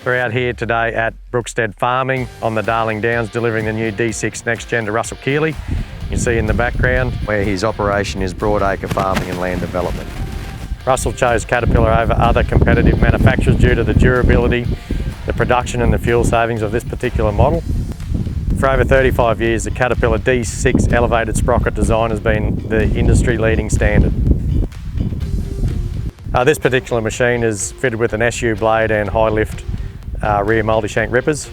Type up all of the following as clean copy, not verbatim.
We're out here today at Brookstead Farming on the Darling Downs, delivering the new D6 Next Gen to Russell Keeley. You can see in the background where his operation is broadacre farming and land development. Russell chose Caterpillar over other competitive manufacturers due to the durability, the production and the fuel savings of this particular model. For over 35 years, the Caterpillar D6 elevated sprocket design has been the industry-leading standard. This particular machine is fitted with an SU blade and high-lift rear multi-shank rippers.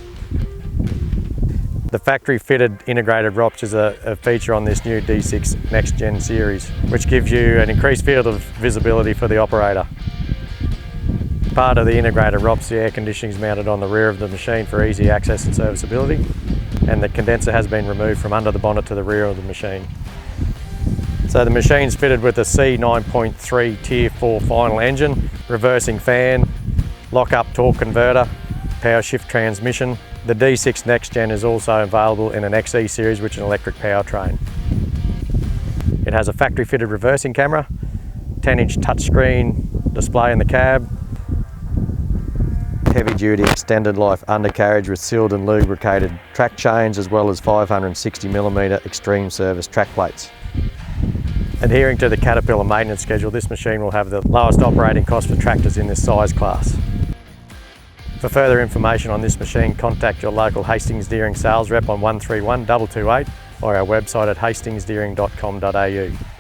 The factory-fitted integrated ROPS is a feature on this new D6 Next Gen series, which gives you an increased field of visibility for the operator. Part of the integrated ROPS, the air conditioning is mounted on the rear of the machine for easy access and serviceability, and the condenser has been removed from under the bonnet to the rear of the machine. So the machine's fitted with a C9.3 Tier 4 final engine, reversing fan, lock-up torque converter, power shift transmission. The D6 Next Gen is also available in an XE series, which is an electric powertrain. It has a factory-fitted reversing camera, 10-inch touchscreen display in the cab, heavy-duty extended life undercarriage with sealed and lubricated track chains, as well as 560mm extreme service track plates. Adhering to the Caterpillar maintenance schedule, this machine will have the lowest operating cost for tractors in this size class. For further information on this machine, contact your local Hastings Deering sales rep on 131 228 or our website at hastingsdeering.com.au.